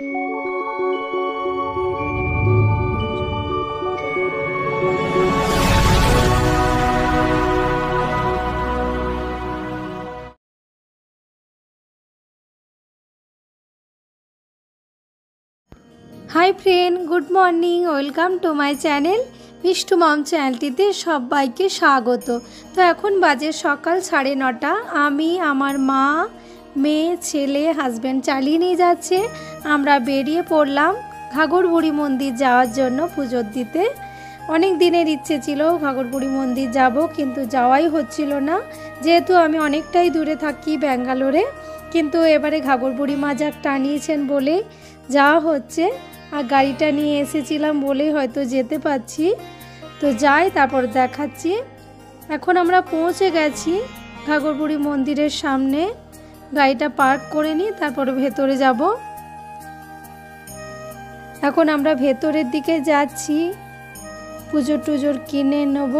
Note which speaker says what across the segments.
Speaker 1: High friend good morning welcome to my channel Mishtu मम चैनलটিতে সবাইকে স্বাগত। তো এখন বাজে সকাল 9:30। আমি আমার মা মেয়ে ছেলে হাজব্যান্ড চালিয়ে নিয়ে যাচ্ছে। আমরা বেরিয়ে পড়লাম ঘাগরবুড়ি মন্দির যাওয়ার জন্য পুজো দিতে। অনেক দিনের ইচ্ছে ছিল ঘাগরবুড়ি মন্দির যাব, কিন্তু যাওয়াই হচ্ছিল না, যেহেতু আমি অনেকটাই দূরে থাকি ব্যাঙ্গালোরে। কিন্তু এবারে ঘাগরবুড়ি মা যাক টানিয়েছেন বলে যাওয়া হচ্ছে। আর গাড়িটা নিয়ে এসেছিলাম বলেই হয়তো যেতে পারছি। তো যাই, তারপর দেখাচ্ছি। এখন আমরা পৌঁছে গেছি ঘাগরবুড়ি মন্দিরের সামনে। গাড়িটা পার্ক করে নিই, তারপর ভেতরে যাব। এখন আমরা ভেতরের দিকে যাচ্ছি, পুজো টুজোর কিনে নেব।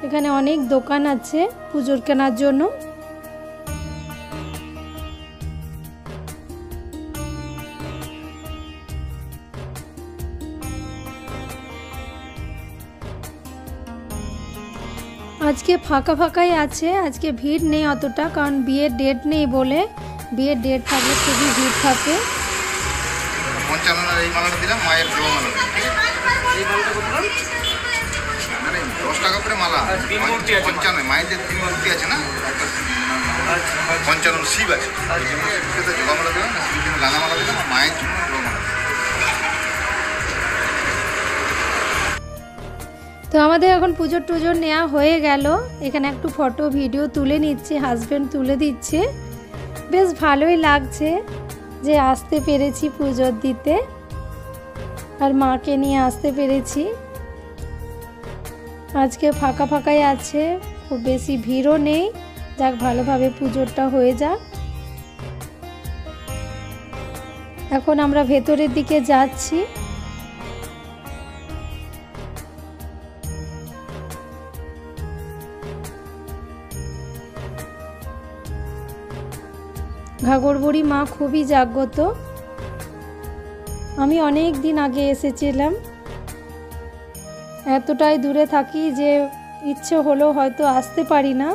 Speaker 1: এখানে অনেক দোকান আছে পুজোর কেনার জন্য। আজকে ফাঁকা ফাঁকাই আছে, আজকে ভিড় নেই অতটা, কারণ বিয়ের ডেট নেই বলে। বিয়ের ডেট থাকলে খুবই ভিড় থাকে।
Speaker 2: এই মালাটা দিলাম, মায়ের জোয়া মালা। মানে 10 টাকা করে মালা। 55 মায়ের যে 3 মূর্তি আছে না, 55 শিব আছে, শিবকে জোয়া মালা দিলাম, শিবের জন্য লাঙা মালা দিলাম, মায়ের জন্য জোয়া মালা।
Speaker 1: তো আমাদের এখন পুজোর টুজোর নেওয়া হয়ে গেল। এখানে একটু ফটো ভিডিও তুলে নিচ্ছে, হাজব্যান্ড তুলে দিচ্ছে। বেশ ভালোই লাগছে যে আসতে পেরেছি পুজোর দিতে, আর মাকে নিয়ে আসতে পেরেছি। আজকে ফাঁকা ফাঁকাই আছে, খুব বেশি ভিড়ও নেই। যাক, ভালোভাবে পুজোটা হয়ে যাক। এখন আমরা ভেতরের দিকে যাচ্ছি। ঘাগরবুড়ি মা খুবই জাগ্রত। আমি অনেক দিন আগে এসেছিলাম। এতটাই দূরে থাকি যে ইচ্ছে হলেও হয়তো আসতে পারি না।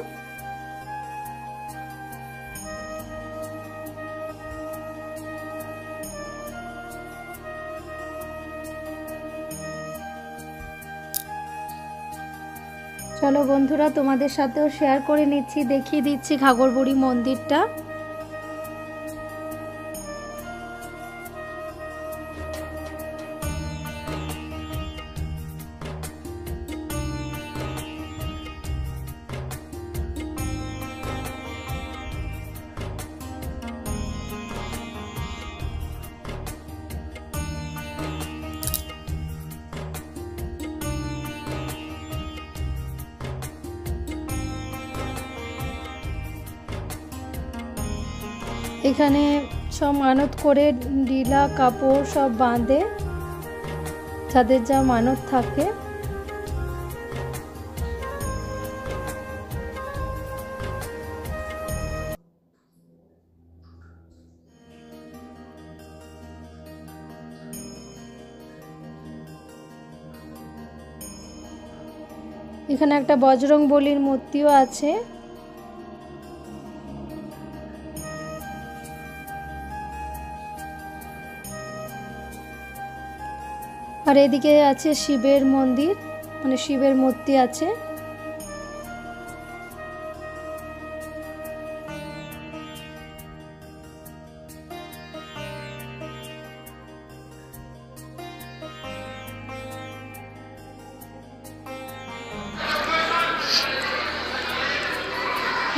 Speaker 1: চলো বন্ধুরা, তোমাদের সাথেও শেয়ার করে নিচ্ছি, দেখিয়ে দিচ্ছি ঘাগরবুড়ি মন্দিরটা। এখানে সব মানত করে ঢিলা কাপড় সব বাঁধে, যাদের যা মানত থাকে। এখানে একটা বজরংবলীর মূর্তিও আছে। আর এদিকে আছে শিবের মন্দির, মানে শিবের মূর্তি আছে।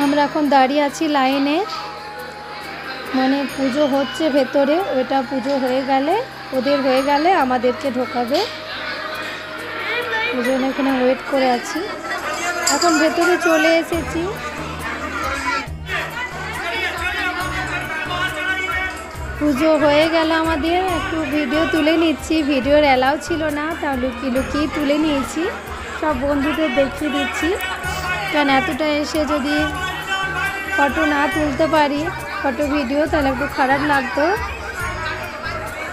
Speaker 1: আমরা এখন দাঁড়িয়ে আছি লাইনে, মানে পুজো হচ্ছে ভেতরে। ওটা পুজো হয়ে গেলে, ওদের হয়ে গেলে আমাদেরকে ঢোকাবে। ওই জন্য এখানে ওয়েট করে আছি। এখন ভেতরে চলে এসেছি। পুজো হয়ে গেল আমাদের। একটু ভিডিও তুলে নিচ্ছি, ভিডিওর অ্যালাউ ছিল না, তাও লুকিয়ে লুকিয়ে তুলে নিয়েছি। সব বন্ধুদের দেখিয়ে দিচ্ছি, কারণ এতটা এসে যদি ফটো না তুলতে পারি, ফটো ভিডিও, তাহলে একটু খারাপ লাগতো।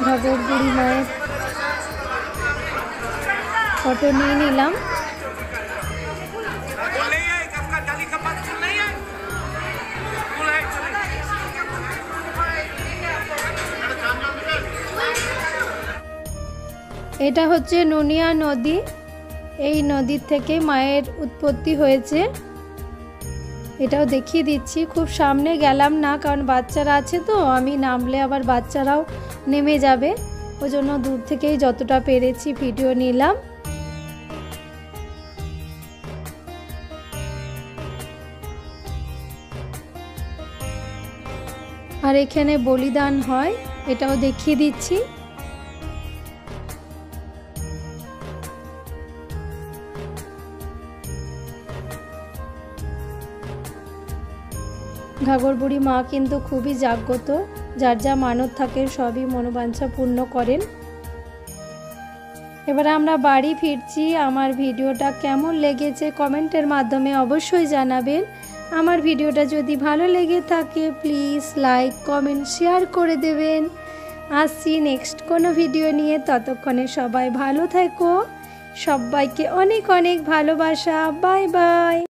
Speaker 1: ঘাগর বুড়ি মায়ের ফটো নিয়ে নিলাম। এটা হচ্ছে নুনিয়া নদী। এই নদীর থেকে মায়ের উৎপত্তি হয়েছে, এটাও দেখিয়ে দিচ্ছি। খুব সামনে গেলাম না, কারণ বাচ্চারা আছে তো, আমি নামলে আবার বাচ্চারাও নেমে যাবে, ওই জন্য দূর থেকেই যতটা পেরেছি ভিডিও নিলাম। আর এখানে বলিদান হয়, এটাও দেখিয়ে দিচ্ছি। ঘাগর বুড়ি মা কিন্তু খুবই জাগ্রত, যার যা মানত থাকে সবই মনোবাঞ্ছা পূর্ণ করেন। এবারে আমরা বাড়ি ফিরছি। আমার ভিডিওটা কেমন লেগেছে কমেন্টের মাধ্যমে অবশ্যই জানাবেন। আমার ভিডিওটা যদি ভালো লেগে থাকে প্লিজ লাইক কমেন্ট শেয়ার করে দেবেন। আসছি নেক্সট কোনো ভিডিও নিয়ে, ততক্ষণে সবাই ভালো থেকো। সবাইকে অনেক অনেক ভালোবাসা। Bye bye.